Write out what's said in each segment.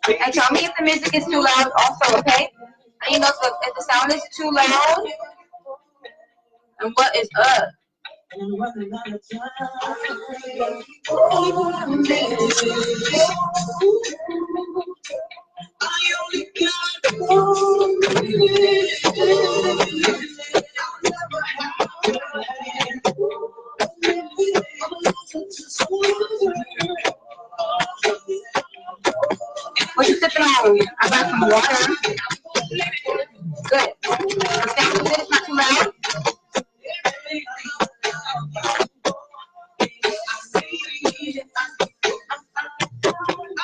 And tell me if the music is too loud also, okay? And you know, so if the sound is too loud, and what is up? What you sipping on? I got some water. Good. The sound is good. It's not too loud.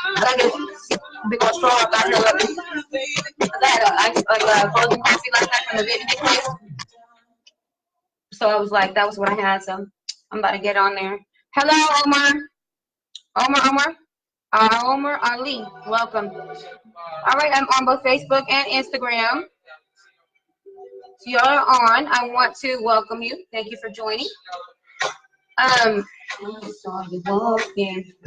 I got this big old straw up out here with me. I had a frozen coffee last night from the Vietnamese place. So I was like, that was what I had. So I'm about to get on there. Hello, Omar. Omar Ali. Welcome. All right, I'm on both Facebook and Instagram. So y'all are on. I want to welcome you. Thank you for joining.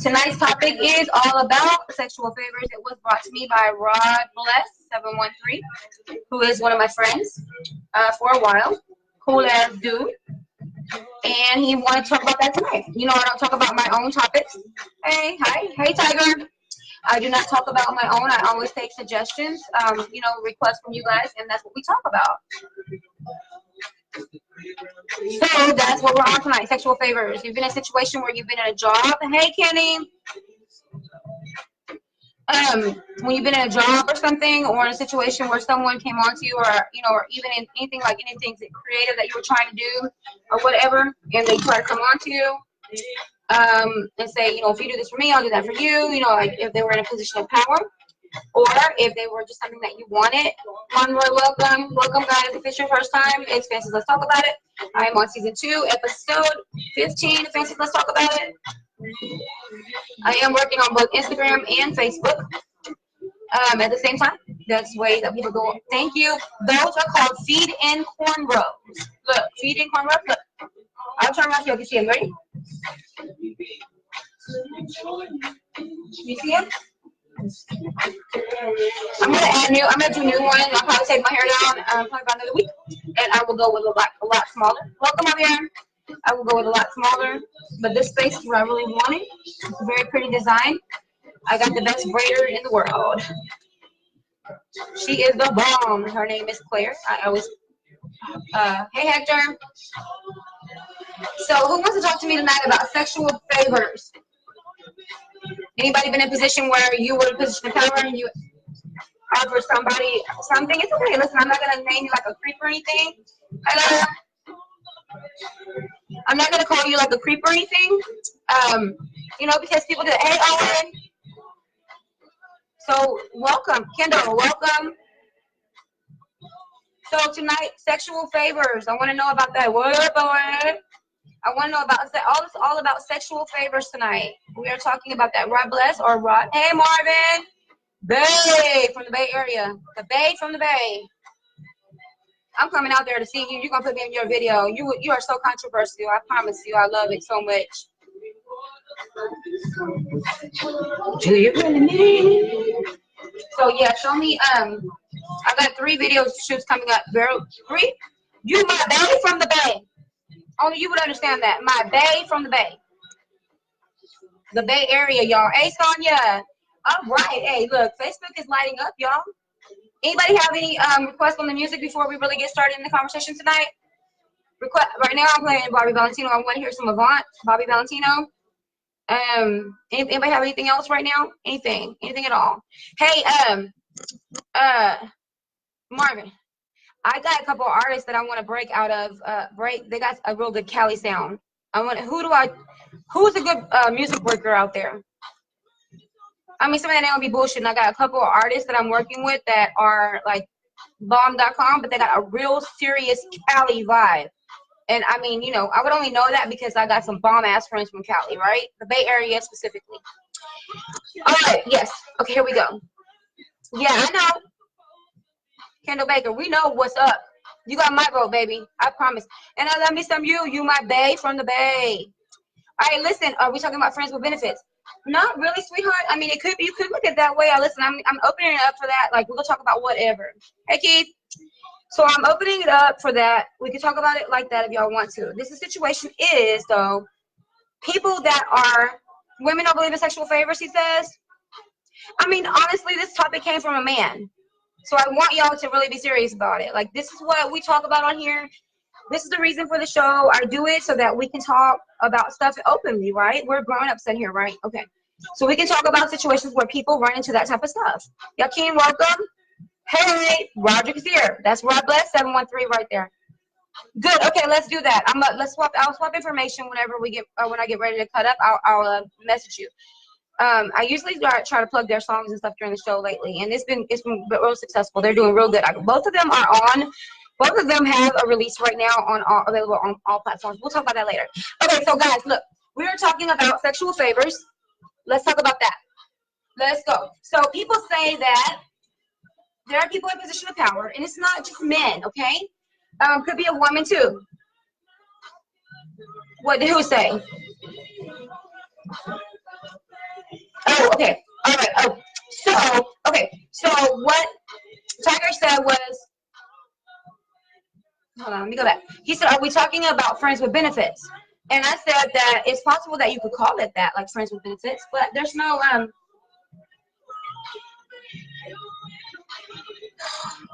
Tonight's topic is all about sexual favors. It was brought to me by Rod Bless 713, who is one of my friends for a while. Cool ass dude. And he wanted to talk about that tonight. You know, I don't talk about my own topics. Hey, hi. Hey, Tiger. I do not talk about my own. I always take suggestions, you know, requests from you guys, and that's what we talk about. So that's what we're on tonight, sexual favors. You've been in a situation where you've been in a job. Hey, Kenny. When you've been in a job or something, or in a situation where someone came on to you, or, you know, or even in anything like anything creative that you were trying to do or whatever, and they try to come on to you, and say, you know, if you do this for me, I'll do that for you, you know, like if they were in a position of power, or if they were just something that you wanted. Monroy, welcome. Welcome, guys. If it's your first time, it's Fancy's Let's Talk About It. I am on season 2, episode 15 of Fancy's Let's Talk About It. I am working on both Instagram and Facebook at the same time. That's the way that people go. Thank you. Those are called feed-in cornrows. Look, feed-in cornrows. Look. I'll turn around so you can see them. Ready? You see them? I'm gonna do new ones. I'll probably take my hair down probably about another week, and I will go with a lot smaller. Welcome, Javier. I will go with a lot smaller, but this space is where I really want it. It's a very pretty design. I got the best braider in the world. She is the bomb. Her name is Claire. I always, hey Hector. So who wants to talk to me tonight about sexual favors? Anybody been in a position where you were in a position of power and you offered somebody something? It's okay. Listen, I'm not going to name you like a creep or anything. Hello? I'm not going to call you like a creep or anything. You know, because people do, hey, Owen. So, welcome. Kendall, welcome. So, tonight, sexual favors. I want to know about that. What up, Owen? I want to know about all about sexual favors tonight. We are talking about that. Rod Bless or Rod. Hey, Marvin. Bay from the Bay Area. The Bay from the Bay. I'm coming out there to see you. You're going to put me in your video. You are so controversial. I promise you. I love it so much. Do you really need? So, yeah, show me. I got 3 video shoots coming up. 3? You my Bay from the Bay. Only you would understand that. My Bay from the Bay. The Bay Area, y'all. Hey, Sonya. All right. Hey, look. Facebook is lighting up, y'all. Anybody have any requests on the music before we really get started in the conversation tonight? Right now, I'm playing Bobby Valentino. I want to hear some Avant. Bobby Valentino. Anybody have anything else right now? Anything at all? Hey, Marvin. I got a couple of artists that I want to break out of. They got a real good Cali sound. Who's a good music breaker out there? I mean, some of that ain't gonna be bullshit. And I got a couple of artists that I'm working with that are like bomb.com, but they got a real serious Cali vibe. And I mean, you know, I would only know that because I got some bomb ass friends from Cali, right? The Bay Area specifically. All right, yes. Okay, here we go. Yeah, I know. Kendall Baker, we know what's up. You got my vote, baby. I promise. And I love me some you. You my Bay from the Bay. All right, listen, are we talking about friends with benefits? Not really, sweetheart. I mean, it could be, you could look at it that way. Listen, I'm opening it up for that. Like, we'll talk about whatever. Hey, Keith. So I'm opening it up for that. We can talk about it like that if y'all want to. This situation is, though, people that are, women don't believe in sexual favors, he says. I mean, honestly, this topic came from a man. So I want y'all to really be serious about it. Like, this is what we talk about on here. This is the reason for the show. I do it so that we can talk about stuff openly, right? We're grown-ups in here, right? Okay. So we can talk about situations where people run into that type of stuff. Yakin, welcome. Hey, Roderick is here. That's Rod Bless 713 right there. Good. Okay, let's do that. Let's swap. I'll swap information whenever we get when I get ready to cut up. I'll message you. I usually try to plug their songs and stuff during the show lately, and it's been real successful. They're doing real good. Both of them are on. Both of them have a release right now available on all platforms. We'll talk about that later. Okay, so guys, look, we are talking about sexual favors. Let's talk about that. Let's go. So people say that there are people in position of power, and it's not just men, okay? Could be a woman too. What did who say? Oh, okay. All right. Oh, so okay. So what Tiger said was, hold on, let me go back. He said, are we talking about friends with benefits? And I said that it's possible that you could call it that, like friends with benefits, but there's no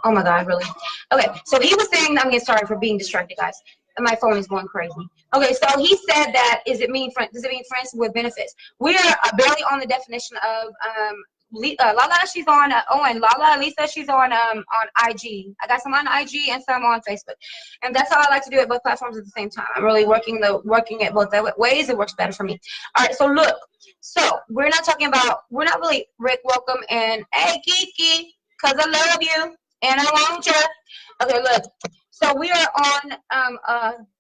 oh my God, really? Okay, so he was saying, I'm getting sorry for being distracted, guys. My phone is going crazy. Okay, so he said that, does it mean friends with benefits? We are barely on the definition of, Lala, she's on, and Lala, Lisa, she's on IG. I got some on IG and some on Facebook. And that's how I like to do it, both platforms at the same time. I'm really working it both ways. It works better for me. All right, so look. So we're not really, Rick, welcome, and hey, Kiki, because I love you. And I want you. Okay, look. So we are on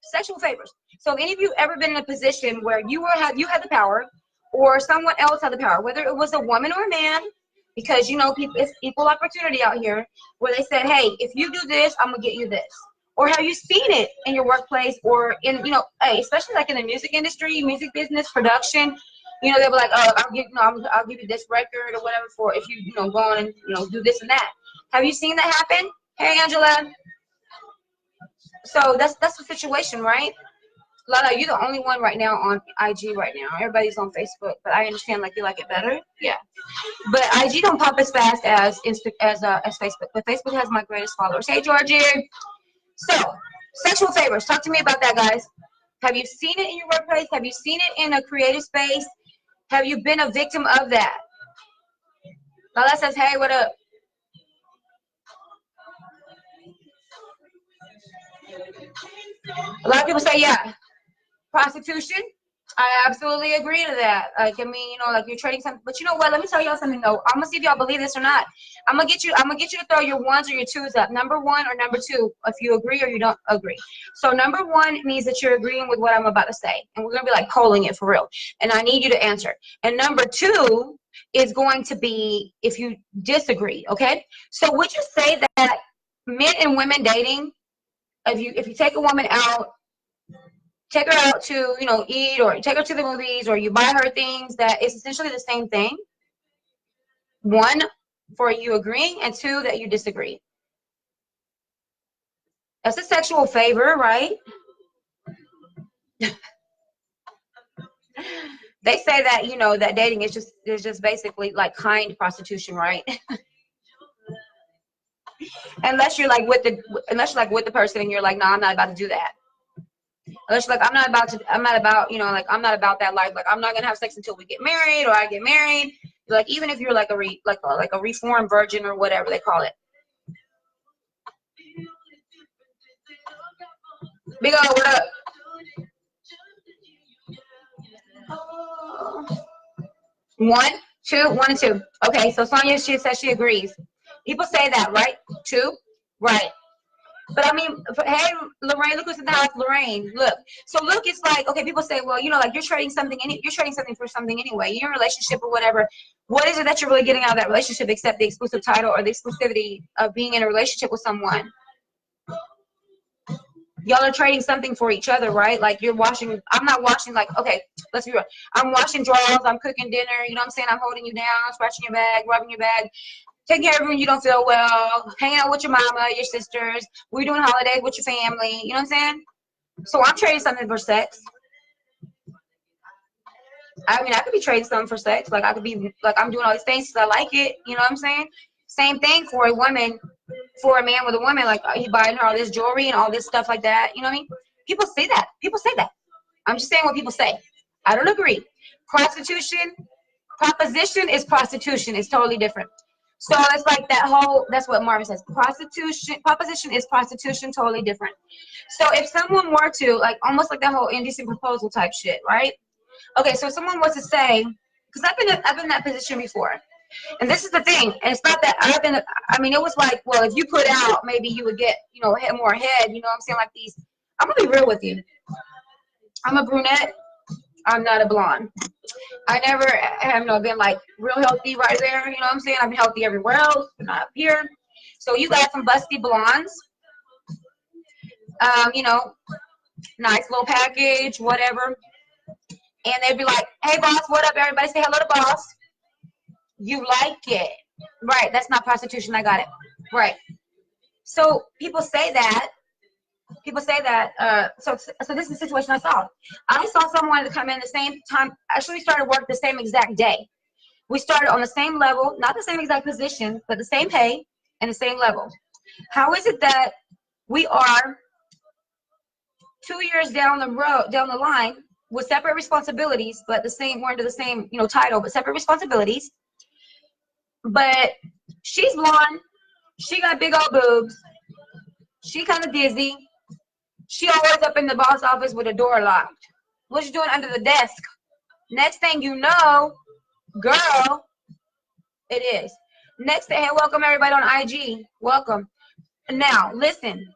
sexual favors. So have any of you ever been in a position where you had the power, or someone else had the power, whether it was a woman or a man, because you know it's equal opportunity out here, where they said, hey, if you do this, I'm gonna get you this. Or have you seen it in your workplace, or in hey, especially like in the music industry, music business, production? They'll be like, oh, I'll give you this record or whatever for if you go on and do this and that. Have you seen that happen? Hey, Angela. So that's the situation, right? Lala, you're the only one right now on IG right now. Everybody's on Facebook, but I understand like you like it better. Yeah. But IG don't pop as fast as Facebook. But Facebook has my greatest followers. Hey, Georgie. So, sexual favors. Talk to me about that, guys. Have you seen it in your workplace? Have you seen it in a creative space? Have you been a victim of that? Lala says, hey, what up? A lot of people say, yeah. Prostitution, I absolutely agree to that. Like, I mean, like you're trading something. But you know what? Let me tell y'all something though. I'm gonna see if y'all believe this or not. I'm gonna get you to throw your ones or your twos up. Number one or number two, if you agree or you don't agree. So number one means that you're agreeing with what I'm about to say, and we're gonna be like polling it for real. And I need you to answer. And number two is going to be if you disagree. Okay. So would you say that men and women dating, if you take a woman out, take her out to, eat, or take her to the movies, or you buy her things, that is essentially the same thing? One, for you agreeing, and two, that you disagree. That's a sexual favor, right? They say that, that dating is just basically like kind prostitution, right? Unless you're like with the person and you're like, no, I'm not about to do that. Unless you're like, I'm not about, I'm not about that life. Like, I'm not gonna have sex until we get married, or I get married. Like, even if you're like a reformed virgin or whatever they call it. Big O, what up? One and two. Okay, so Sonia, she says she agrees. People say that, right? Two, right? But I mean, hey, Lorraine, look who's in the house, Lorraine. Look, so look, it's like, okay, people say, well, like you're trading something for something anyway. You're in a relationship or whatever. What is it that you're really getting out of that relationship except the exclusive title or the exclusivity of being in a relationship with someone? Y'all are trading something for each other, right? Like you're washing, I'm not washing, like, okay, let's be real. I'm washing drawers, I'm cooking dinner, you know what I'm saying? I'm holding you down, scratching your back, rubbing your back, taking care of you when you don't feel well, hanging out with your mama, your sisters, we're doing holidays with your family, you know what I'm saying? So I'm trading something for sex. I mean, I could be trading something for sex. Like, I could be, like, I'm doing all these things because I like it, you know what I'm saying? Same thing for a woman, for a man with a woman, like, he buying her all this jewelry and all this stuff like that, you know what I mean? People say that. People say that. I'm just saying what people say. I don't agree. Prostitution, proposition is prostitution. It's totally different. So it's like that whole, that's what Marvin says. Prostitution, proposition is prostitution, totally different. So if someone were to, like, almost like that whole indecent proposal type shit, right? Okay, so if someone was to say, because I've been in that position before. And this is the thing, and it's not that I mean, it was like, well, if you put out, maybe you would get, you know, more head, you know what I'm saying? Like these, I'm going to be real with you. I'm a brunette. I'm not a blonde. I never have been like real healthy right there, you know what I'm saying? I've been healthy everywhere else, but not up here. So you got some busty blondes, you know, nice little package, whatever. And they'd be like, hey, boss, what up? Everybody say hello to boss. You like it. Right, that's not prostitution. I got it. Right. So people say that. So this is the situation I saw. I saw someone come in the same time. Actually, we started work the same exact day. We started on the same level, not the same exact position, but the same pay and the same level. How is it that we are 2 years down the line with separate responsibilities, but we're under the same, you know, title, but separate responsibilities. But she's blonde. She got big old boobs. She kind of dizzy. She always up in the boss office with the door locked. What you doing under the desk? Next thing you know, girl, it is. Next thing, hey, welcome everybody on IG. Welcome. Now, listen.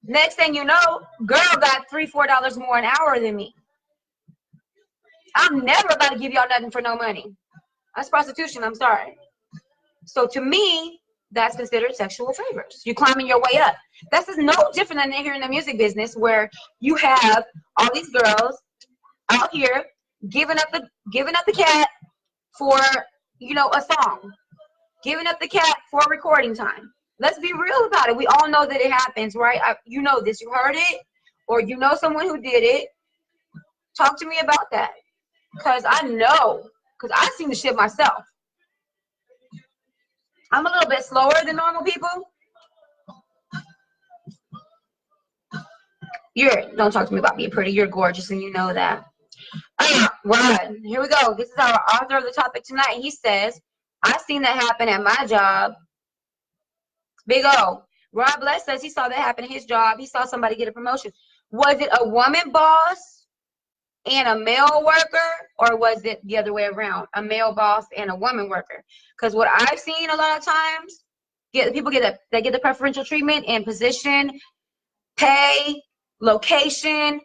Next thing you know, girl got $3, $4 more an hour than me. I'm never about to give y'all nothing for no money. That's prostitution. I'm sorry. So to me, that's considered sexual favors. You're climbing your way up. That's no different than here in the music business, where you have all these girls out here giving up the cat for, you know, a song, giving up the cat for recording time. Let's be real about it. We all know that it happens, right? You know this. You heard it, or you know someone who did it. Talk to me about that, because I know, because I've seen the shit myself. I'm a little bit slower than normal people. Don't talk to me about being pretty. You're gorgeous, and you know that. Rod, here we go. This is our author of the topic tonight. He says, I've seen that happen at my job. Big O. Rod Bless says he saw that happen at his job. He saw somebody get a promotion. Was it a woman boss and a male worker, or was it the other way around, a male boss and a woman worker? Because what I've seen a lot of times, people get the preferential treatment in position, pay, location.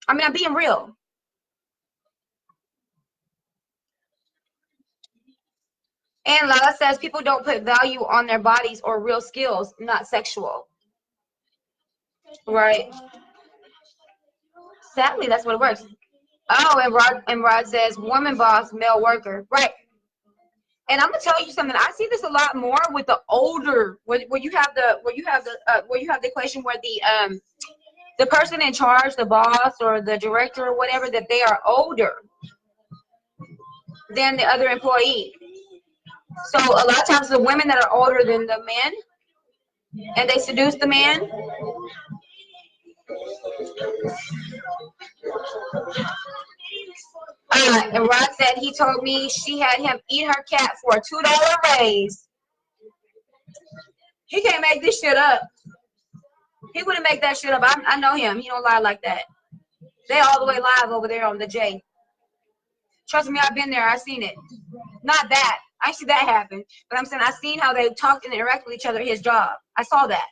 I mean, I'm being real. And Lala says people don't put value on their bodies or real skills, not sexual. Right. Sadly, that's what it works. Oh, and Rod says woman boss, male worker. Right. And I'm gonna tell you something. I see this a lot more with the older, where you have the equation where the person in charge, the boss or the director or whatever, that they are older than the other employee. So a lot of times the women that are older than the men, and they seduce the man. And Rod said he told me she had him eat her cat for a $2 raise. He can't make this shit up. He wouldn't make that shit up. I know him. He don't lie like that. They all the way live over there on the J. Trust me, I've been there. I've seen it. Not that. I see that happen. But I'm saying I've seen how they talked and interact with each other at his job. I saw that.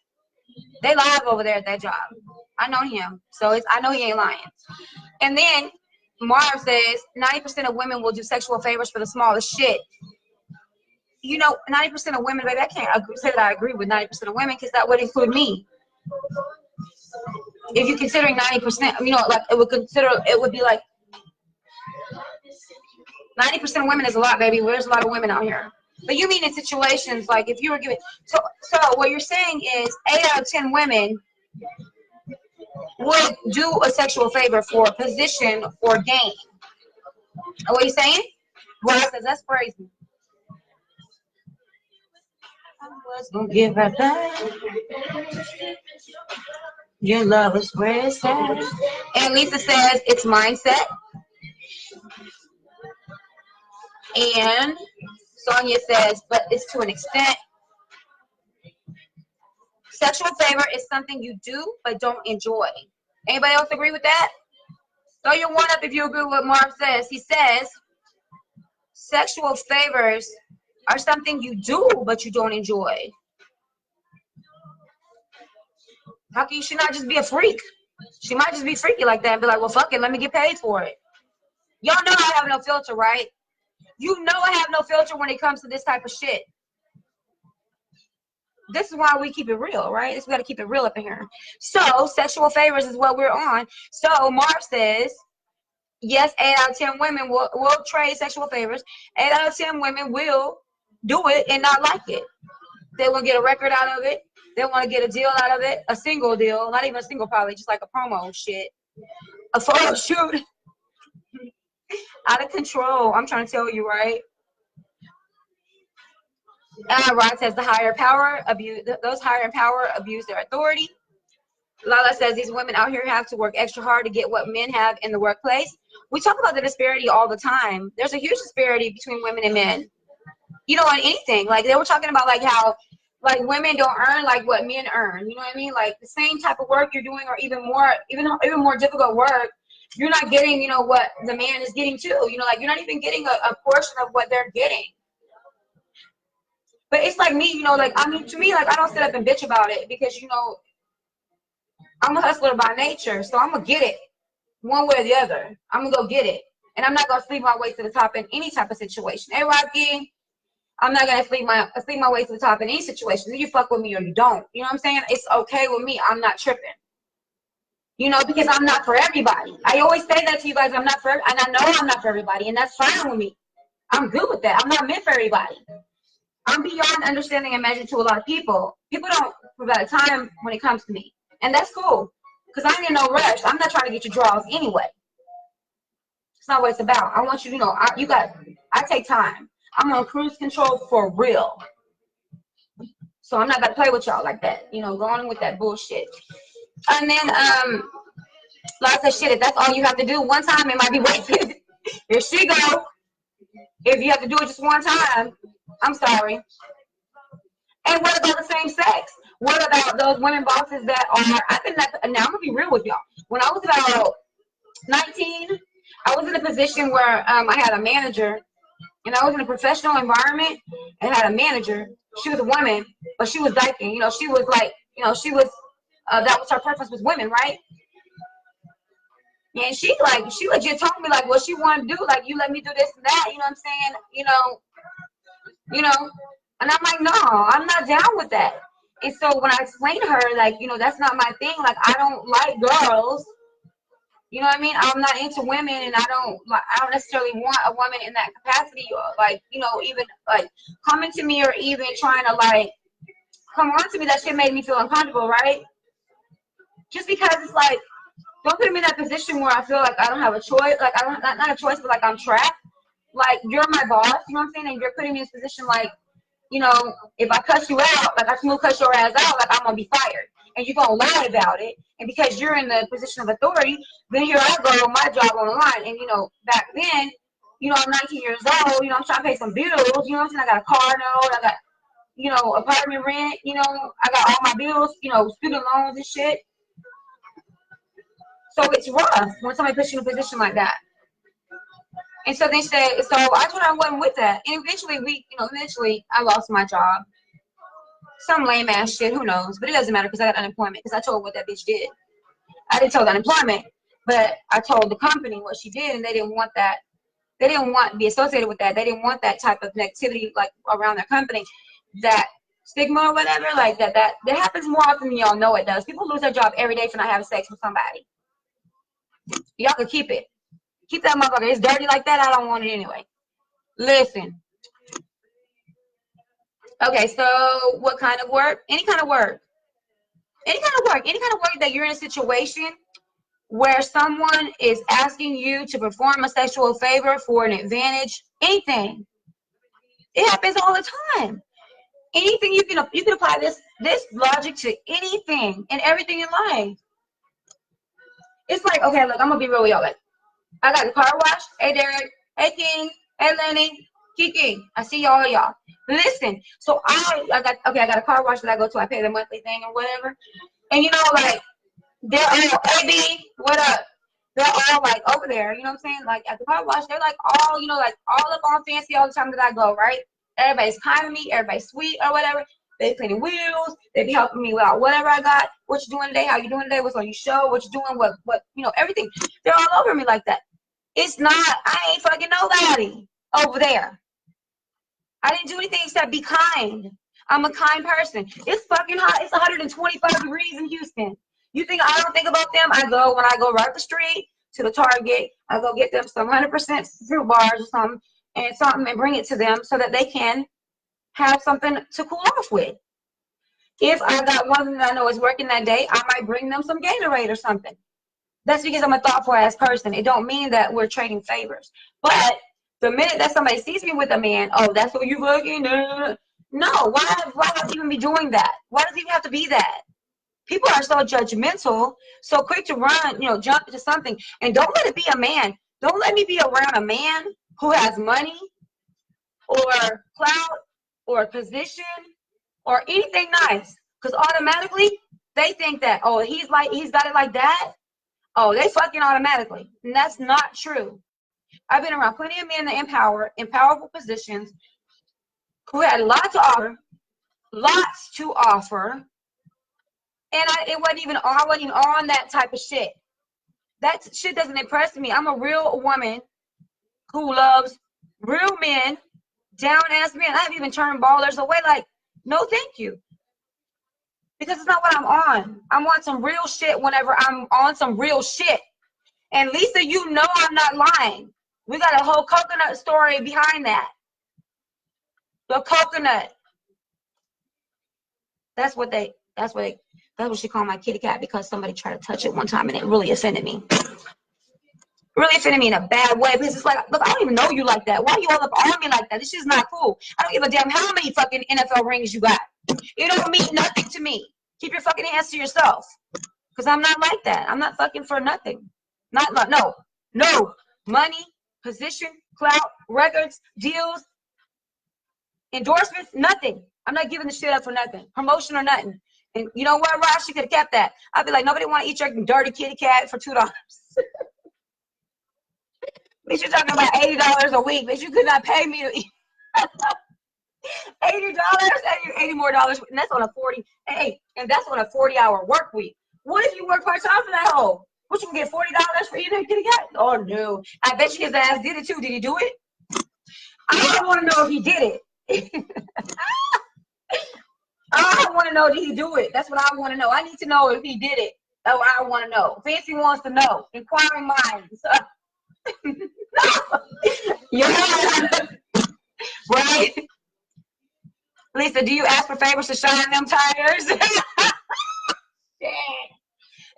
They live over there at that job. I know him. So I know he ain't lying. And then Marv says 90% of women will do sexual favors for the smallest shit. You know, 90% of women, baby, I can't say that I agree with 90% of women because that would include me. If you're considering 90%, you know, like it would be like 90% of women is a lot, baby. There's a lot of women out here. But you mean in situations like if you were giving, so what you're saying is 8 out of 10 women would do a sexual favor for position or gain. What are you saying? Well, says that's crazy. I was gonna give her back. Your love is where it's at. And Lisa says it's mindset. And Sonia says, but it's to an extent. Sexual favor is something you do but don't enjoy. Anybody else agree with that? Throw your one up if you agree with what Marv says. He says, sexual favors are something you do but you don't enjoy. How can she not just be a freak? She might just be freaky like that and be like, well, fuck it, let me get paid for it. Y'all know I have no filter, right? You know I have no filter when it comes to this type of shit. This is why we keep it real, right? We got to keep it real up in here. So, sexual favors is what we're on. So, Marv says, yes, 8 out of 10 women will trade sexual favors. 8 out of 10 women will do it and not like it. They will get a record out of it. They want to get a deal out of it. A single deal. Not even a single, probably. Just like a promo shit. A photo shoot. Out of control. I'm trying to tell you, right? Rod says the higher power abuse. Those higher power abuse their authority. Lala says these women out here have to work extra hard to get what men have in the workplace. We talk about the disparity all the time. There's a huge disparity between women and men. You know, on anything. Like they were talking about like how like women don't earn like what men earn. You know what I mean? Like the same type of work you're doing or even more difficult work, you're not getting, you know, what the man is getting too. You know, like you're not even getting a portion of what they're getting. But it's like me, you know, like, I mean, to me, like, I don't sit up and bitch about it because, you know, I'm a hustler by nature. So I'm going to get it one way or the other. I'm going to go get it. And I'm not going to sleep my way to the top in any type of situation. Hey, Rocky, I'm not going to sleep my way to the top in any situation. You fuck with me or you don't. You know what I'm saying? It's okay with me. I'm not tripping. You know, because I'm not for everybody. I always say that to you guys. I'm not for, and I know I'm not for everybody. And that's fine with me. I'm good with that. I'm not meant for everybody. I'm beyond understanding and measure to a lot of people. People don't provide time when it comes to me. And that's cool. Because I ain't in no rush. I'm not trying to get your draws anyway. It's not what it's about. I want you to know, I take time. I'm on cruise control for real. So I'm not going to play with y'all like that. You know, going with that bullshit. And then, lots of shit. If that's all you have to do one time, it might be worth it. Here she go. If you have to do it just one time, I'm sorry. And what about the same sex? What about those women bosses that are, I think that, now I'm going to be real with y'all. When I was about 19, I was in a position where I had a manager, and I was in a professional environment and had a manager. She was a woman, but she was dyking. You know, she was like, you know, she was, that was her preference was women, right? And she legit told me like what she wanted to do, like you let me do this and that, you know what I'm saying? You know, and I'm like, no, I'm not down with that. And so when I explained to her, like, you know, that's not my thing, like I don't like girls, you know what I mean? I'm not into women, and I don't necessarily want a woman in that capacity, or like, you know, even like coming to me or even trying to like come on to me. That shit made me feel uncomfortable, right? Just because it's like, don't put me in that position where I feel like I don't have a choice, like I don't, not a choice, but like I'm trapped. Like you're my boss, you know what I'm saying? And you're putting me in this position like, you know, if I cuss you out, like I smooth cuss your ass out, like I'm gonna be fired. And you're gonna lie about it. And because you're in the position of authority, then here I go, my job on the line. And you know, back then, you know, I'm 19 years old, you know, I'm trying to pay some bills, you know what I'm saying? I got a car note, I got, you know, apartment rent, you know, I got all my bills, you know, student loans and shit. So it's rough when somebody puts you in a position like that. And so they said, so I told her I wasn't with that. And eventually I lost my job. Some lame ass shit, who knows? But it doesn't matter because I got unemployment, because I told her what that bitch did. I didn't tell the unemployment. But I told the company what she did, and they didn't want that. They didn't want to be associated with that. They didn't want that type of negativity like around their company. That stigma or whatever, like that happens more often than y'all know it does. People lose their job every day for not having sex with somebody. Y'all can keep it. Keep that motherfucker. It's dirty like that. I don't want it anyway. Listen. Okay, so what kind of work? Any kind of work. Any kind of work. Any kind of work that you're in a situation where someone is asking you to perform a sexual favor for an advantage. Anything. It happens all the time. Anything you can apply this logic to anything and everything in life. It's like, okay, look, I'm gonna be real with y'all. Like, I got the car wash. Hey Derek. Hey King. Hey Lenny. Kiki. I see y'all. Listen. So I got a car wash that I go to. I pay the monthly thing or whatever. And you know, like they're all AB, what up? They're all like over there, you know what I'm saying? Like at the car wash, they're like all, you know, like all up on fancy all the time that I go, right? Everybody's kind to me, everybody's sweet or whatever. They cleaning wheels, they be helping me with whatever I got. What you doing today? How you doing today? What's on your show? What you doing? What you know, everything. They're all over me like that. It's not, I ain't fucking nobody over there. I didn't do anything except be kind. I'm a kind person. It's fucking hot. It's 125 degrees in Houston. You think I don't think about them? When I go right up the street to the Target, I go get them some 100% fruit bars or something and bring it to them so that they can have something to cool off with. If I got one of them that I know is working that day, I might bring them some Gatorade or something. That's because I'm a thoughtful ass person. It don't mean that we're trading favors. But the minute that somebody sees me with a man, oh, that's what you looking? No, why have you even be doing that? Why does it even have to be that? People are so judgmental, so quick to run, you know, jump into something. And don't let it be a man. Don't let me be around a man who has money or clout or position or anything nice. Because automatically they think that, oh, he's got it like that. Oh, they fucking automatically. And that's not true. I've been around plenty of men in powerful positions who had lots to offer. And I wasn't even on that type of shit. That shit doesn't impress me. I'm a real woman who loves real men, down-ass men. I've even turned ballers away like, no thank you. Because it's not what I'm on. I'm on some real shit whenever I'm on some real shit. And Lisa, you know I'm not lying. We got a whole coconut story behind that. The coconut. That's what she called my kitty cat because somebody tried to touch it one time and it really offended me. Really offended me in a bad way because it's like, look, I don't even know you like that. Why are you all up on me like that? This is not cool. I don't give a damn how many fucking NFL rings you got. It don't mean nothing to me. Keep your fucking hands to yourself. Because I'm not like that. I'm not fucking for nothing. No. Money, position, clout, records, deals, endorsements, nothing. I'm not giving the shit up for nothing. Promotion or nothing. And you know what, Ross? She could have kept that. I'd be like, nobody want to eat your dirty kitty cat for $2. Bitch, you're talking about $80 a week. Bitch, you could not pay me to eat. $80, $80 more dollars, and that's on a 40. Hey, and that's on a 40-hour work week. What if you work part-time for that hole? What, you can get $40 for eating a kitty cat? Oh no, I bet you his ass did it too. Did he do it? I want to know if he did it. I want to know, did he do it? That's what I want to know. I need to know if he did it. That's what I want to know. Fancy wants to know. Inquiring minds. Yeah. Right? Lisa, do you ask for favors to shine them tires?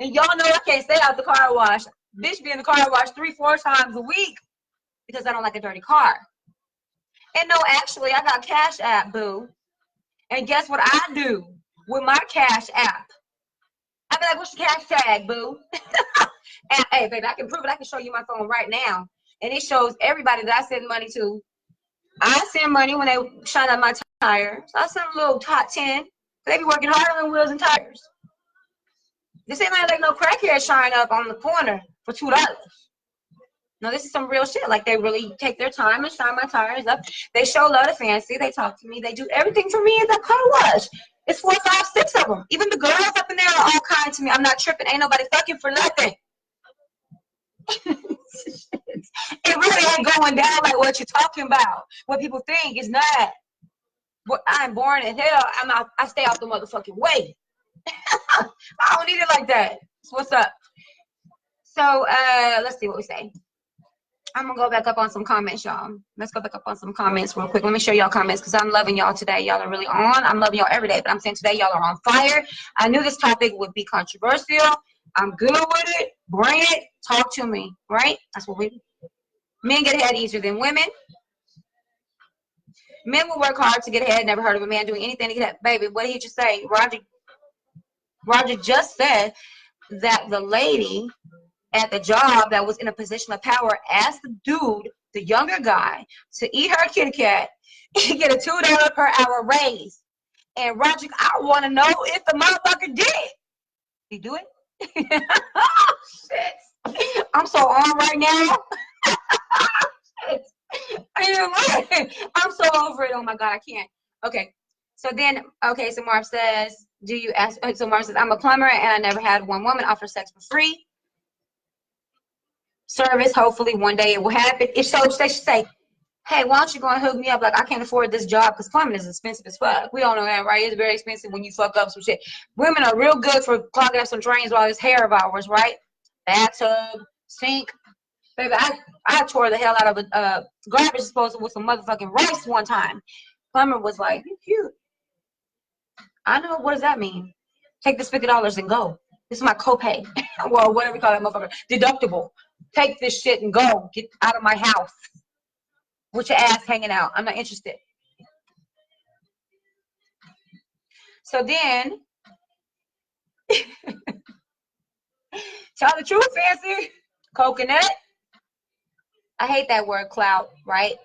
And y'all know I can't stay out the car wash. Bitch be in the car wash 3-4 times a week because I don't like a dirty car. And no, actually, I got Cash App, boo. And guess what I do with my Cash App? I be like, what's your cash tag, boo? And hey, baby, I can prove it. I can show you my phone right now. And it shows everybody that I send money to. I send money when they shine up my tires. I send them a little top 10. They be working harder than wheels and tires. This ain't like no crackhead shine up on the corner for $2. No, this is some real shit. Like, they really take their time and shine my tires up. They show love to Fancy. They talk to me. They do everything for me in that car wash. It's 4, 5, 6 of them. Even the girls up in there are all kind to me. I'm not tripping. Ain't nobody fucking for nothing. It really ain't going down like what you're talking about. What people think is not. But I'm born in hell. I stay out the motherfucking way. I don't need it like that. So what's up? So let's see what we say. I'm gonna go back up on some comments, y'all. Let's go back up on some comments real quick. Let me show y'all comments because I'm loving y'all today. Y'all are really on. I'm loving y'all every day, but I'm saying today y'all are on fire. I knew this topic would be controversial. I'm good with it. Bring it. Talk to me. Right? That's what we do. Men get ahead easier than women. Men will work hard to get ahead. Never heard of a man doing anything to get ahead. Baby, what did he just say? Roger just said that the lady at the job that was in a position of power asked the dude, the younger guy, to eat her Kit Kat and get a $2 per hour raise. And Roger, I want to know if the motherfucker did it. Did he do it? Oh, shit. I'm so on right now. I'm so over it. Oh my God, I can't. Okay. So then, okay, so Marv says, do you ask? So Marv says, I'm a plumber and I never had one woman offer sex for free. Service, hopefully one day it will happen. If so, they should say, hey, why don't you go and hook me up? Like, I can't afford this job because plumbing is expensive as fuck. We all know that, right? It's very expensive when you fuck up some shit. Women are real good for clogging up some drains with all this hair of ours, right? Bathtub, sink. Baby, I tore the hell out of a garbage disposal with some motherfucking rice one time. Plumber was like, you cute. I know, what does that mean? Take this $50 and go. This is my copay. Well, whatever you call that motherfucker. Deductible. Take this shit and go. Get out of my house. With your ass hanging out. I'm not interested. So then, tell the truth, Fancy. Coconut. I hate that word, clout, right?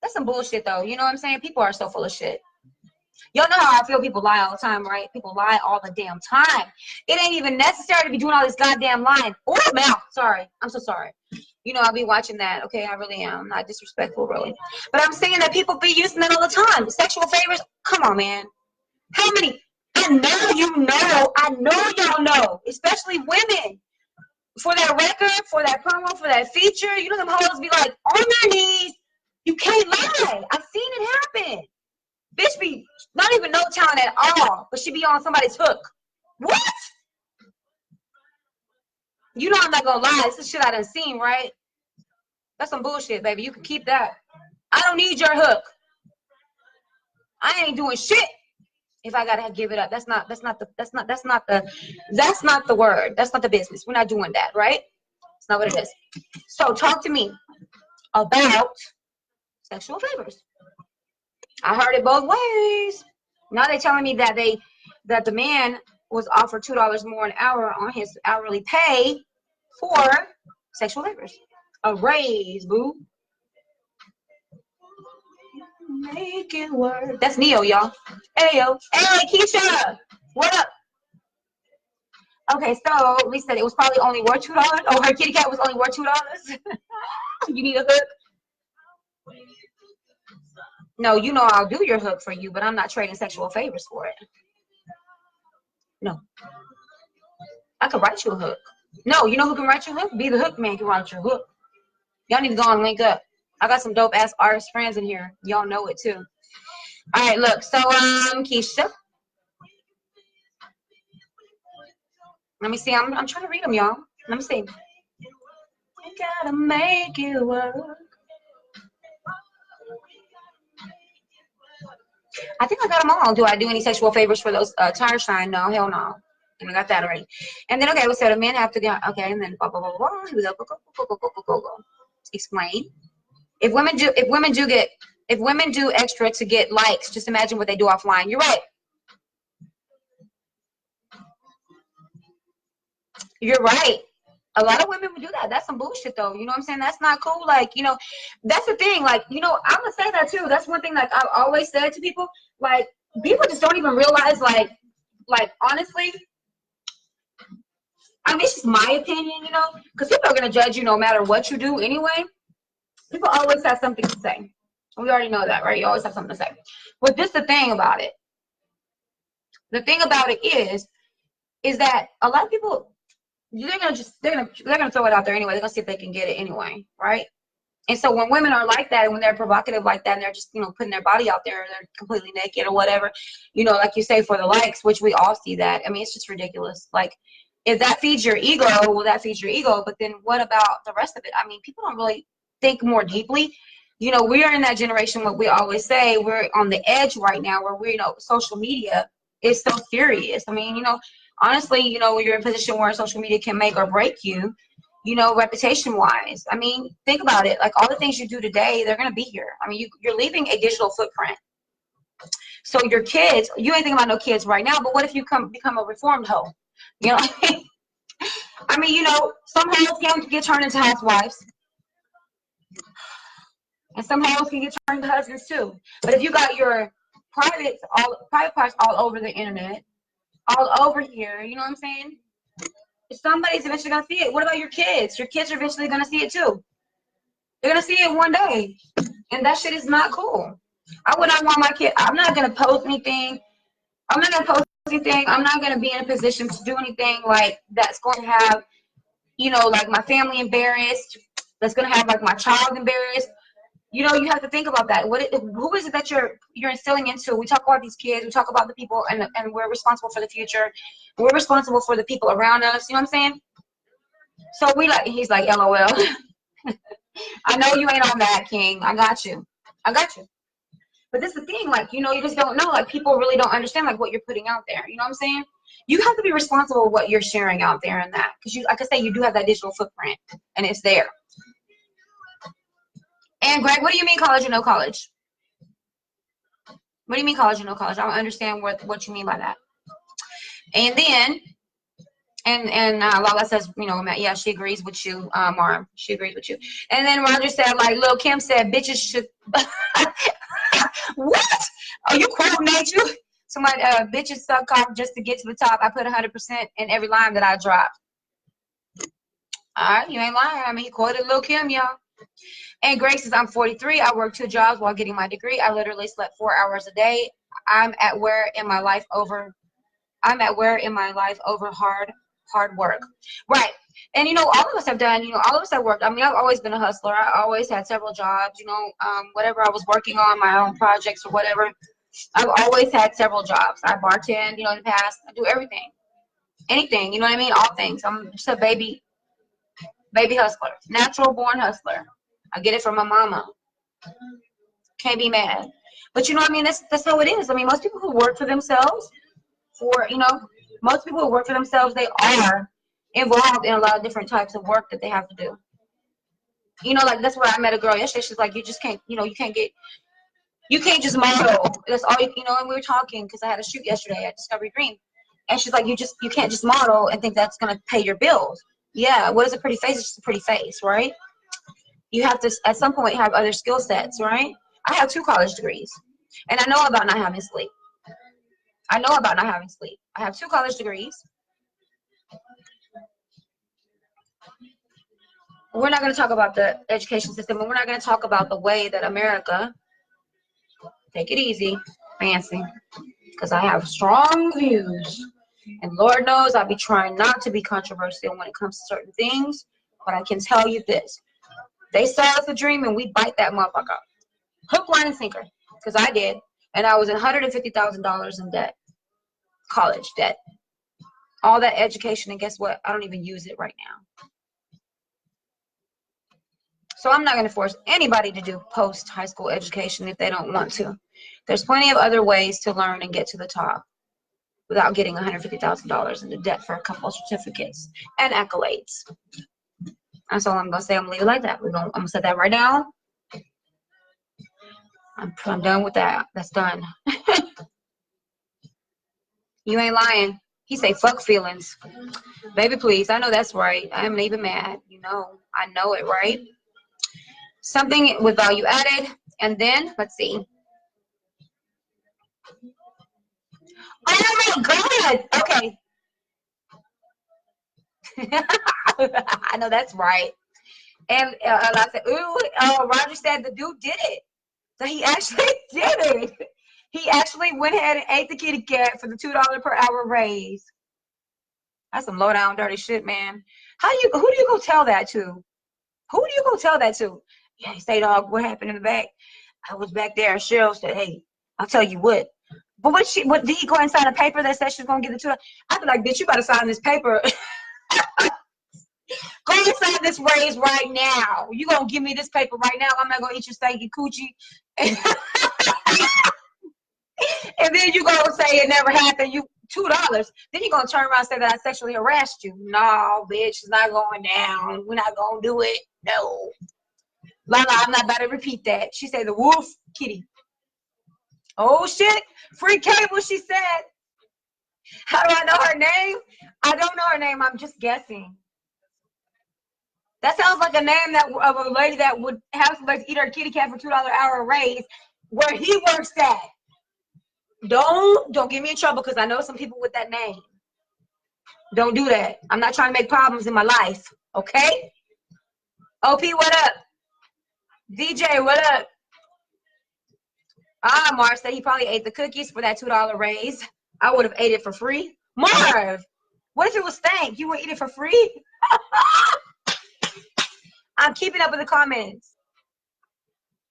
That's some bullshit, though. You know what I'm saying? People are so full of shit. Y'all know how I feel. People lie all the time, right? People lie all the damn time. It ain't even necessary to be doing all this goddamn lying. Or mouth. Sorry. I'm so sorry. You know, I'll be watching that. Okay, I really am. I'm not disrespectful, really. But I'm saying that people be using that all the time. Sexual favors? Come on, man. How many? I know you know. I know y'all know. Especially women. For that record, for that promo, for that feature, you know them hoes be like, on their knees. You can't lie. I've seen it happen. Bitch be not even no talent at all, but she be on somebody's hook. What? You know I'm not gonna lie. This is shit I done seen, right? That's some bullshit, baby. You can keep that. I don't need your hook. I ain't doing shit if I gotta give it up. That's not the word. That's not the business. We're not doing that, right? It's not what it is. So talk to me about sexual favors. I heard it both ways. Now they're telling me that the man was offered $2 more an hour on his hourly pay for sexual favors. A raise, boo. Make it work. That's Neo, y'all. Hey, yo. Hey, Keisha. What up? Okay, so we said it was probably only worth $2. Oh, her kitty cat was only worth $2. You need a hook? No, you know I'll do your hook for you, but I'm not trading sexual favors for it. No. I could write you a hook. No, you know who can write your hook? Be the hook man can write your hook. Y'all need to go and link up. I got some dope ass artist friends in here. Y'all know it too. All right, look. So Keisha. Let me see. I'm trying to read them, y'all. Let me see. You gotta make it work. I think I got them all. Do I do any sexual favors for those tire shine? No, hell no. And I got that already. And then, okay, we said a man have to get, okay, and then blah, blah, blah, blah. He was like, go. Explain. If women do extra to get likes, just imagine what they do offline. You're right. You're right. A lot of women would do that. That's some bullshit, though. You know what I'm saying? That's not cool. Like, you know, that's the thing. Like, you know, I'm going to say that, too. That's one thing, like, I've always said to people. Like, people just don't even realize, like honestly, I mean, it's just my opinion, you know, because people are going to judge you no matter what you do anyway. People always have something to say. We already know that, right? You always have something to say. But this is the thing about it. The thing about it is that a lot of people, they're gonna throw it out there anyway. They're gonna see if they can get it anyway, right? And so when women are like that, and when they're provocative like that, and they're just, putting their body out there, and they're completely naked or whatever, like you say, for the likes, which we all see that. I mean, it's just ridiculous. Like, if that feeds your ego, well, that feeds your ego. But then what about the rest of it? I mean, people don't really think more deeply. We are in that generation, what we always say, we're on the edge right now where social media is so serious. I mean, honestly, when you're in a position where social media can make or break you, reputation wise. I mean, think about it. Like, all the things you do today, they're going to be here. I mean, you're leaving a digital footprint. So your kids, you ain't thinking about no kids right now, but what if you become a reformed hoe? I mean, some hoes can get turned into housewives. And some hoes can get turned into husbands too. But if you got your private parts all over the internet, all over here, you know what I'm saying? Somebody's eventually going to see it. What about your kids? Your kids are eventually going to see it too. They're going to see it one day. And that shit is not cool. I would not want my kid. I'm not going to post anything. I'm not going to be in a position to do anything like that's going to have, like my family embarrassed. That's going to have like my child embarrassed. You have to think about that. Who is it that you're instilling into? We talk about these kids. We talk about the people, and we're responsible for the future. We're responsible for the people around us. You know what I'm saying? So he's like, LOL. I know you ain't on that, King. I got you. But this is the thing, like, you just don't know. Like, people really don't understand, like, what you're putting out there. You know what I'm saying? You have to be responsible for what you're sharing out there and that. Because, like I say, you do have that digital footprint, and it's there. And, Greg, what do you mean college or no college? What do you mean college or no college? I don't understand what you mean by that. And then, and Lala says, yeah, she agrees with you, Mara. She agrees with you. And then Roger said, like Lil Kim said, bitches should. What? Oh, you quote nature? Somebody, bitches suck cock just to get to the top. I put 100% in every line that I dropped. All right, you ain't lying. I mean, he quoted Lil Kim, y'all. And Greg says, I'm 43. I work 2 jobs while getting my degree. I literally slept 4 hours a day. I'm at where in my life over hard work. Right. And, all of us have done, all of us have worked. I mean, I've always been a hustler. I always had several jobs, whatever I was working on, my own projects or whatever. I've always had several jobs. I bartend, in the past. I do everything. Anything, you know what I mean? All things. I'm just a baby hustler. Natural born hustler. I get it from my mama. Can't be mad. But, I mean, that's how it is. I mean, most people who work for themselves, most people who work for themselves, they are involved in a lot of different types of work that they have to do. Like, that's where I met a girl yesterday. She's like, you just can't, you can't just model. That's all, and we were talking because I had a shoot yesterday at Discovery Green. And she's like, you can't just model and think that's going to pay your bills. Yeah, what is a pretty face? It's just a pretty face, right? You have to, at some point, have other skill sets, right? I have 2 college degrees, and I know about not having sleep. I have 2 college degrees. We're not going to talk about the education system, and we're not going to talk about the way that America, take it easy, fancy, because I have strong views. And Lord knows I'll be trying not to be controversial when it comes to certain things, but I can tell you this. They sell us a dream, and we bite that motherfucker. Hook, line, and sinker, because I did, and I was in $150,000 in debt, college debt. All that education, and guess what? I don't even use it right now. So I'm not going to force anybody to do post-high school education if they don't want to. There's plenty of other ways to learn and get to the top without getting $150,000 into debt for a couple of certificates and accolades. That's all I'm going to say. I'm going to leave it like that. I'm going to set that right now. I'm done with that. That's done. You ain't lying. He say, fuck feelings. Baby, please. I know that's right. I am even mad. I know it, right? Something with value added. And then, let's see. Oh, my God. Okay. I know that's right. And I said, ooh, Roger said the dude did it. So he actually did it. He actually went ahead and ate the kitty cat for the $2 per hour raise. That's some low down dirty shit, man. Who do you go tell that to? Who do you go tell that to? Yeah, say, dog, what happened in the back? I was back there and Cheryl said, hey, I'll tell you what. But what did he go and sign a paper that said she's gonna give it to her? I'd be like, bitch, you better sign this paper. Go and sign this raise right now. You gonna give me this paper right now? I'm not gonna eat your stinky coochie. And then you gonna say it never happened. You $2. Then you gonna turn around and say that I sexually harassed you. No, bitch, it's not going down. We're not gonna do it. No. Lala, I'm not about to repeat that. She said the wolf kitty. Oh shit. Free cable, she said. How do I know her name? I don't know her name. I'm just guessing. That sounds like a name of a lady that would have somebody eat her kitty cat for $2 an hour raise where he works at. Don't get me in trouble because I know some people with that name. Don't do that. I'm not trying to make problems in my life. Okay? OP, what up? DJ, what up? Marv said he probably ate the cookies for that $2 raise. I would have ate it for free. Marv, what if it was stank? You would eat it for free? I'm keeping up with the comments.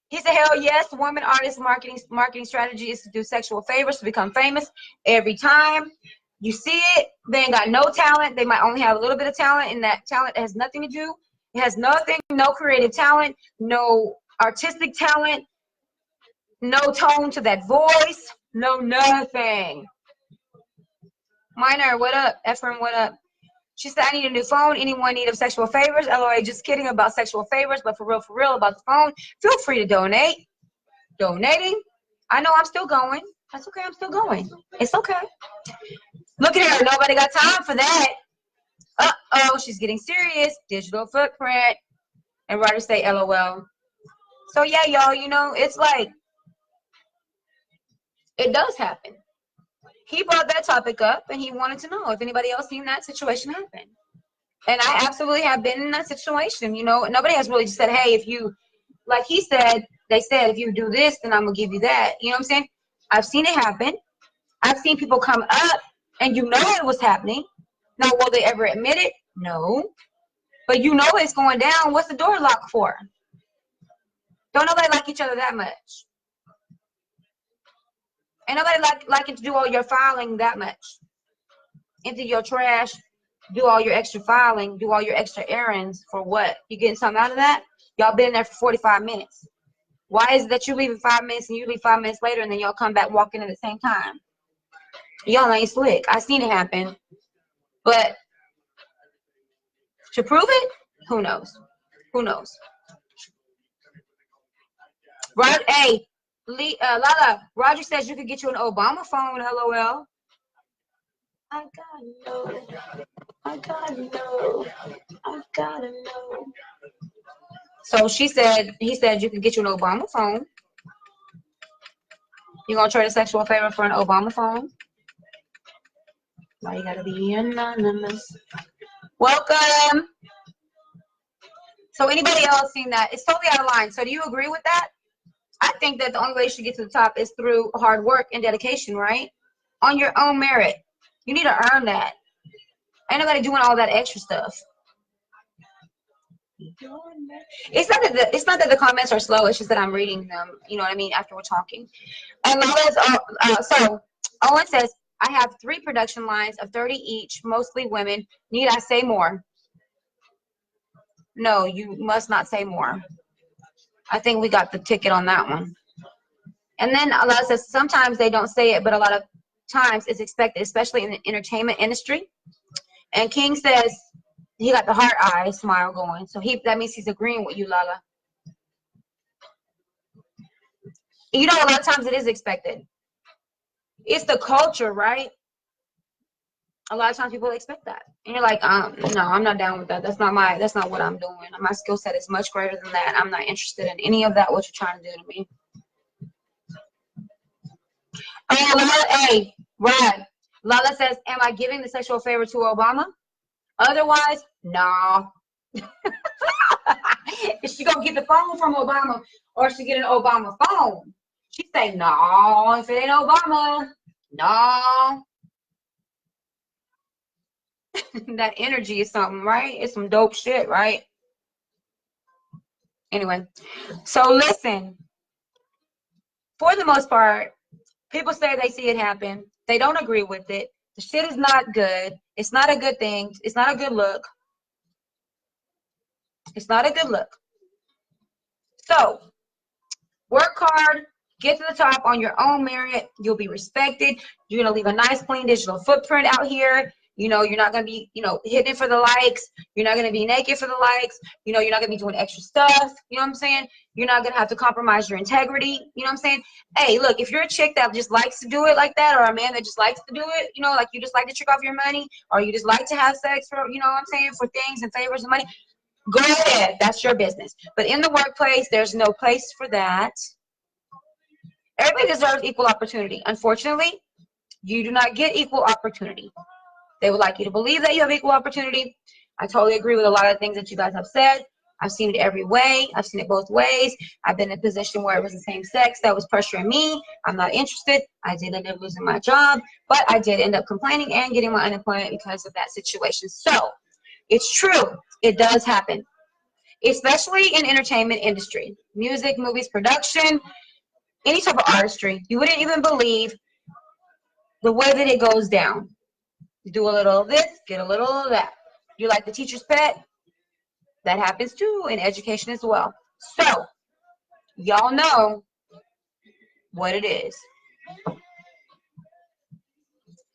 He said, hell yes, woman artist marketing strategy is to do sexual favors to become famous every time. You see it, they ain't got no talent. They might only have a little bit of talent, and that talent has nothing to do. It has nothing, no creative talent, no artistic talent, no tone to that voice, no nothing. Minor, what up? Ephraim, what up? She said, I need a new phone. Anyone need of sexual favors? LOA, just kidding about sexual favors, but for real about the phone, feel free to donate. Donating. I know I'm still going. That's okay, I'm still going. It's okay. Look at her. Nobody got time for that. Uh-oh, she's getting serious. Digital footprint. And writers say LOL. So yeah, y'all, you know, it's like, it does happen. He brought that topic up and he wanted to know if anybody else seen that situation happen. And I absolutely have been in that situation. You know, nobody has really said, hey, if you, like he said, they said, if you do this, then I'm going to give you that. You know what I'm saying? I've seen it happen. I've seen people come up and you know it was happening. Now, will they ever admit it? No. But you know it's going down. What's the door locked for? Don't nobody like each other that much. Ain't nobody liking to do all your filing that much. Empty your trash, do all your extra filing, do all your extra errands for what? You getting something out of that? Y'all been there for 45 minutes. Why is it that you leave in 5 minutes and you leave 5 minutes later and then y'all come back walking at the same time? Y'all ain't slick. I seen it happen. But to prove it, who knows? Who knows? Roger, hey, Lala, Roger says you could get you an Obama phone, LOL. I gotta know. I gotta know. I gotta know. So he said you could get you an Obama phone. You gonna trade a sexual favor for an Obama phone? Why you gotta be anonymous? Welcome. So anybody else seen that? It's totally out of line. So do you agree with that? I think that the only way you should get to the top is through hard work and dedication, right? On your own merit. You need to earn that. Ain't nobody doing all that extra stuff. It's not that the comments are slow. It's just that I'm reading them. You know what I mean? After we're talking. And so Owen says, I have 3 production lines of 30 each, mostly women. Need I say more? No, you must not say more. I think we got the ticket on that one. And then Allah says, sometimes they don't say it, but a lot of times it's expected, especially in the entertainment industry. And King says he got the heart eye smile going. So that means he's agreeing with you, Lala. You know, a lot of times it is expected. It's the culture, right? A lot of times people expect that. And you're like, no, I'm not down with that. That's not what I'm doing. My skill set is much greater than that. I'm not interested in any of that, what you're trying to do to me. Hey, Rod. Lala says, am I giving the sexual favor to Obama? Otherwise, no. Is she gonna get the phone from Obama or she get an Obama phone? She say, no, if it ain't Obama, no. That energy is something, right? It's some dope shit, right? Anyway, so listen, for the most part, people say they see it happen. They don't agree with it. The shit is not good. It's not a good thing. It's not a good look. It's not a good look. So work hard, get to the top on your own merit. You'll be respected. You're going to leave a nice, clean digital footprint out here. You know, you're not going to be, you know, hitting it for the likes. You're not going to be naked for the likes. You know, you're not going to be doing extra stuff. You know what I'm saying? You're not going to have to compromise your integrity. You know what I'm saying? Hey, look, if you're a chick that just likes to do it like that, or a man that just likes to do it, you know, like you just like to trick off your money, or you just like to have sex for, you know what I'm saying, for things and favors and money, go ahead. That's your business. But in the workplace, there's no place for that. Everybody deserves equal opportunity. Unfortunately, you do not get equal opportunity. They would like you to believe that you have equal opportunity. I totally agree with a lot of the things that you guys have said. I've seen it every way. I've seen it both ways. I've been in a position where it was the same sex that was pressuring me. I'm not interested. I did end up losing my job, but I did end up complaining and getting my unemployment because of that situation. So it's true. It does happen, especially in entertainment industry, music, movies, production, any type of artistry. You wouldn't even believe the way that it goes down. You do a little of this, get a little of that. You like the teacher's pet? That happens too in education as well. So, y'all know what it is.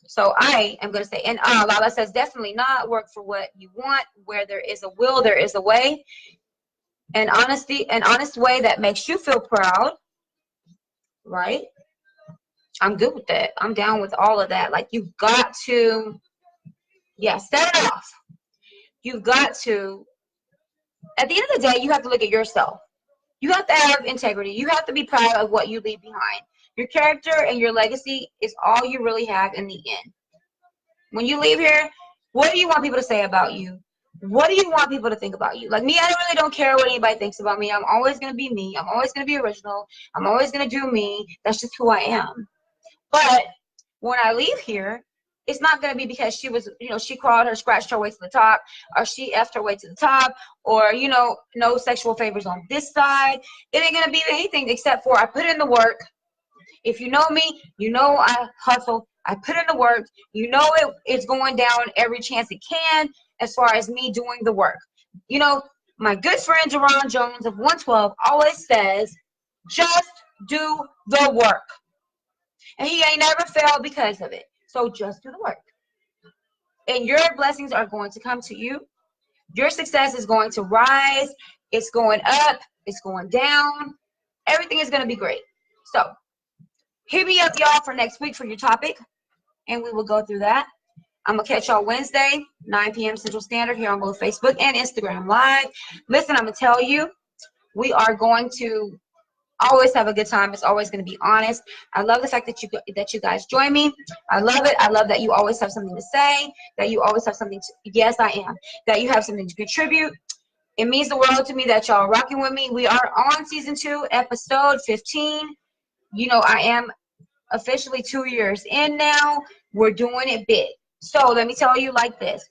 So I am going to say, and Lala says, definitely not work for what you want. Where there is a will, there is a way. And honesty, an honest way that makes you feel proud, right? I'm good with that. I'm down with all of that. Like, you've got to, yeah, set it off. You've got to, at the end of the day, you have to look at yourself. You have to have integrity. You have to be proud of what you leave behind. Your character and your legacy is all you really have in the end. When you leave here, what do you want people to say about you? What do you want people to think about you? Like me, I really don't care what anybody thinks about me. I'm always going to be me. I'm always going to be original. I'm always going to do me. That's just who I am. But when I leave here, it's not going to be because she was, you know, she crawled her, scratched her way to the top, or she effed her way to the top, or, you know, no sexual favors on this side. It ain't going to be anything except for I put in the work. If you know me, you know I hustle. I put in the work. You know it's going down every chance it can as far as me doing the work. You know, my good friend Jerron Jones of 112 always says, just do the work. And he ain't never failed because of it. So just do the work. And your blessings are going to come to you. Your success is going to rise. It's going up. It's going down. Everything is going to be great. So hit me up, y'all, for next week for your topic. And we will go through that. I'm going to catch y'all Wednesday, 9 p.m. Central Standard here on both Facebook and Instagram Live. Listen, I'm going to tell you, we are going to always have a good time. It's always going to be honest. I love the fact that you guys join me. I love it. I love that you always have something to say, that you always have something to, yes, I am, that you have something to contribute. It means the world to me that y'all are rocking with me. We are on season 2, episode 15. You know, I am officially 2 years in now. We're doing it big. So let me tell you like this.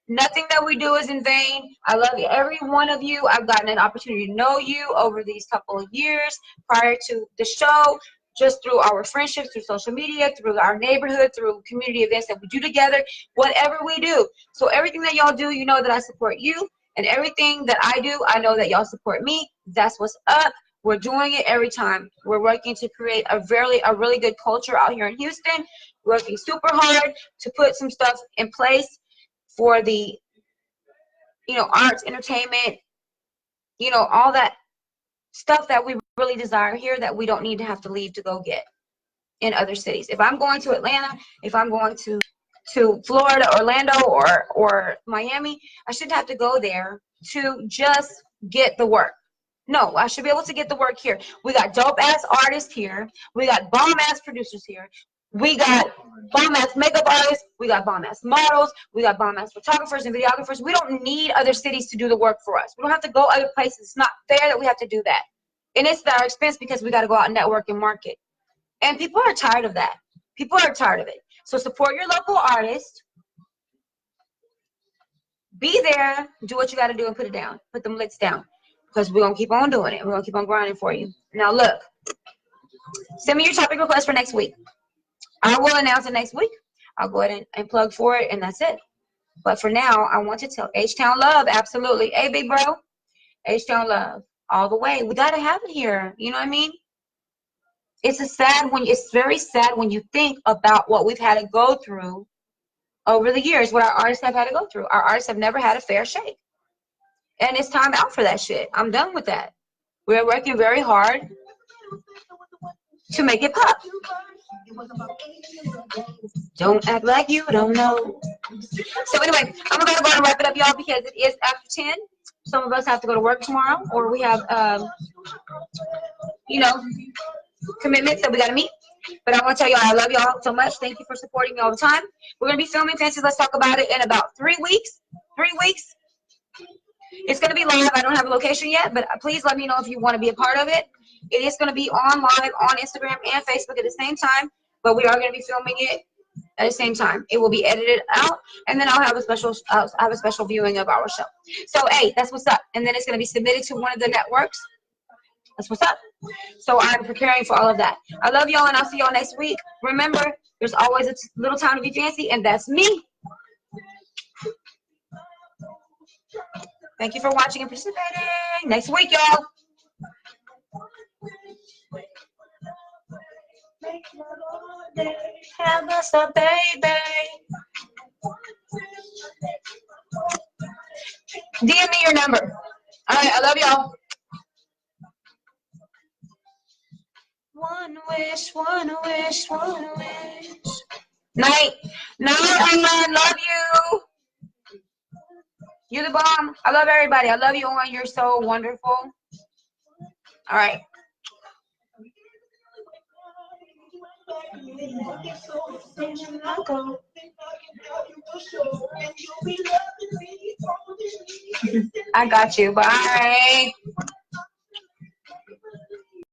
Nothing that we do is in vain. I love you, every one of you. I've gotten an opportunity to know you over these couple of years prior to the show, just through our friendships, through social media, through our neighborhood, through community events that we do together, whatever we do. So everything that y'all do, you know that I support you. And everything that I do, I know that y'all support me. That's what's up. We're doing it every time. We're working to create a really good culture out here in Houston. Working super hard to put some stuff in place for the, you know, arts, entertainment, you know, all that stuff that we really desire here that we don't need to have to leave to go get in other cities. If I'm going to Atlanta, if I'm going to Florida, Orlando, or Miami, I shouldn't have to go there to just get the work. No, I should be able to get the work here. We got dope-ass artists here. We got bomb-ass producers here. We got bomb-ass makeup artists. We got bomb-ass models. We got bomb-ass photographers and videographers. We don't need other cities to do the work for us. We don't have to go other places. It's not fair that we have to do that. And it's at our expense because we got to go out and network and market. And people are tired of that. People are tired of it. So support your local artist. Be there, do what you got to do, and put it down. Put them licks down. Because we're going to keep on doing it. We're going to keep on grinding for you. Now, look. Send me your topic request for next week. I will announce it next week. I'll go ahead and plug for it, and that's it. But for now, I want to tell H-Town Love, absolutely. Hey, big bro. H-Town Love, all the way. We got to have it here. You know what I mean? It's very sad when you think about what we've had to go through over the years, what our artists have had to go through. Our artists have never had a fair shake. And it's time out for that shit. I'm done with that. We're working very hard to make it pop. Don't act like you don't know. So anyway, I'm going to go and wrap it up, y'all, because it is after 10. Some of us have to go to work tomorrow, or we have, commitments that we got to meet. But I want to tell y'all I love y'all so much. Thank you for supporting me all the time. We're going to be filming Fancy Let's Talk About It in about 3 weeks. 3 weeks. It's going to be live. I don't have a location yet, but please let me know if you want to be a part of it. It is going to be on live on Instagram and Facebook at the same time, but we are going to be filming it at the same time. It will be edited out, and then I'll have a special viewing of our show. So, hey, that's what's up. And then it's going to be submitted to one of the networks. That's what's up. So I'm preparing for all of that. I love y'all, and I'll see y'all next week. Remember, there's always a little time to be fancy, and that's me. Thank you for watching and participating. Next week, y'all. Have us a baby. DM me your number. All right, I love y'all. One wish, one wish, one wish. Night. Night, I love you. You're the bomb. I love everybody. I love you, Owen. You're so wonderful. All right. I got you. Bye.